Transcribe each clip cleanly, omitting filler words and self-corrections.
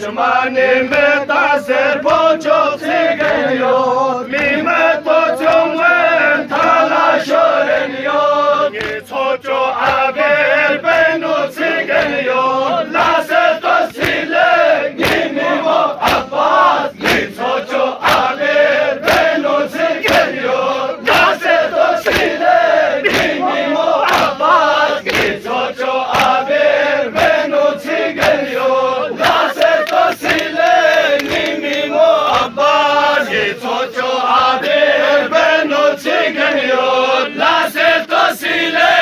Düşmanı mütasir boçuk sigeliyor, Mime toçungen talaş öğreniyor. Çoçu haber benu sigeliyor, Lase tosile gimimo Abbas. Çoçu haber benu sigeliyor, Lase tosile gimimo Abbas. Çoçu haber benu sigeliyor, Lase tosile gimimo Abbas. Çoçu haber benu sigeliyor, Lase tosile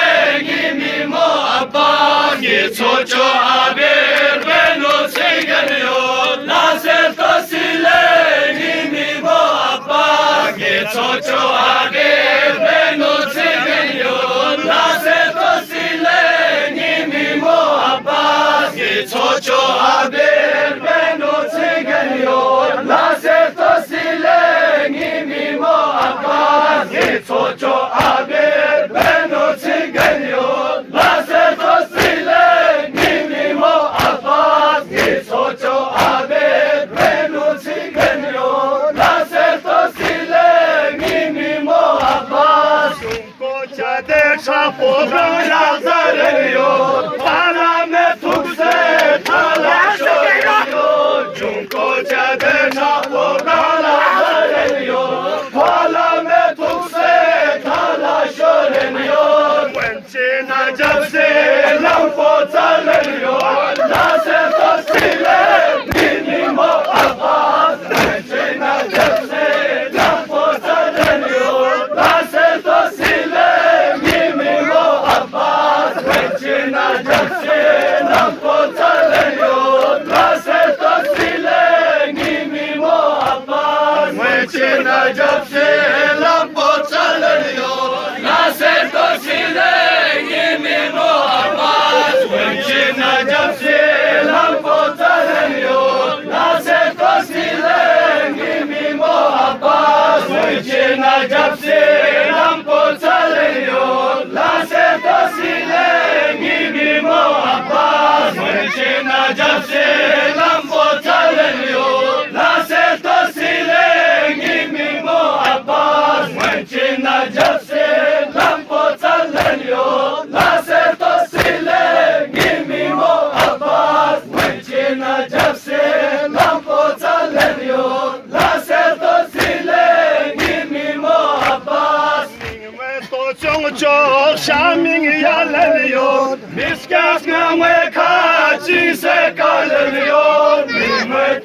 gimimo Abbas. Çoçu haber benu sigeliyor, Lase tosile gimimo Abbas. Çoçu haber benu sigeliyor, Lase tosile gimimo Abbas. Çoçu haber benu sigeliyor, Lase tosile gimimo Abbas. Çoçu haber benu sigeliyor, Lase tosile gimimo Abbas. Çoçu haber benu sigeliyor, Lase tosile gimimo Abbas. Koça de şapodan yazar ediyor, Palame tukse talaş ediyor. Koça de şapodan yazar ediyor, Palame tukse talaş öğreniyor. Wençina capse lampo çalınıyor, Lase tosile gimimo Abbas. Wençina capse lampo çalınıyor, Lase tosile gimimo Abbas. Wençina capse lampo çalınıyor, Lase tosile gimimo Abbas. Wençina capse lampo çalınıyor, Lase tosile gimimo Abbas. Wençina capse lampo çalınıyor, Lase tosile gimimo Abbas. Wençina capse lampo çalınıyor, Lase tosile gimimo Abbas. Wençina capse lampo çalınıyor, Lase tosile gimimo Abbas. Wençina capse lampo çalınıyor, Lase tosile gimimo Abbas. Wençina capse lampo çalınıyor, Lase tosile gimimo Abbas. Çok şamin yerleniyor, Miskas ngamwe kaçise kalınıyor. Mime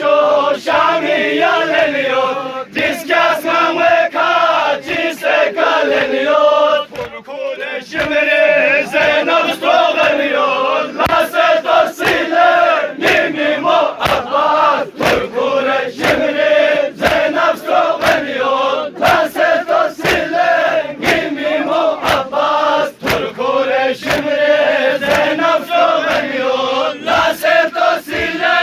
çok şamin yerleniyor, Miskas ngamwe kaçise kalınıyor. Purkule şimiri Zeynep stoğlanıyor, Lase tosile gimimo Abbas. Purkule şimiri Zeynep stoğlanıyor, Lase tosile gimimo Abbas. Turkule şimiri Zeynep stoğlanıyor, Lase tosile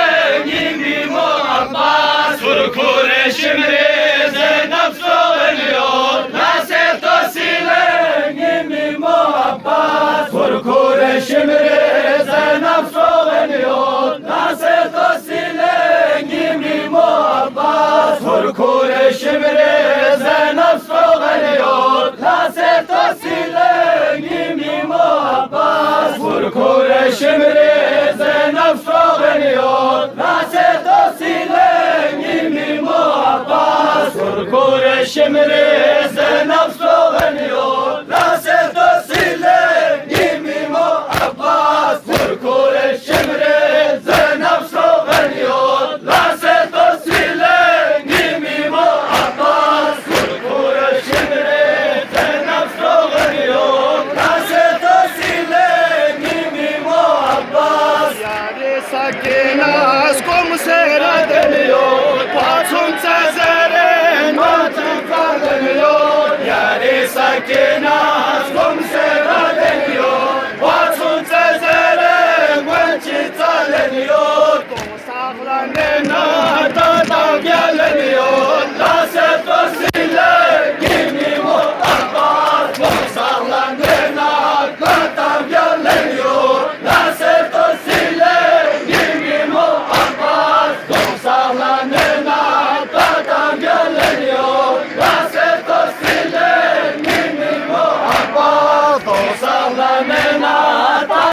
gimimo Abbas. Turkule şimiri Zeynep stoğlanıyor, Lase tosile gimimo Abbas. Turkule şimiri Zeynep stoğlanıyor, Lase tosile gimimo Abbas. Turkule şimiri Zeynep stoğlanıyor, Lase tosile gimimo Abbas. Turkule şimiri Zeynep stoğlanıyor, Lase tosile gimimo Abbas. Turkule şimiri Zeynep stoğlanıyor, Lase tosile gimimo Abbas. Turkule şimiri Zeynep stoğlanıyor, Lase tosile gimimo Abbas. Turkule şimiri Zeynep stoğlanıyor, Lase tosile gimimo Abbas. Yari sakinas komisera deniyor, Patun Cezer'in matın kalınıyor. Yari sakinas komisera deniyor,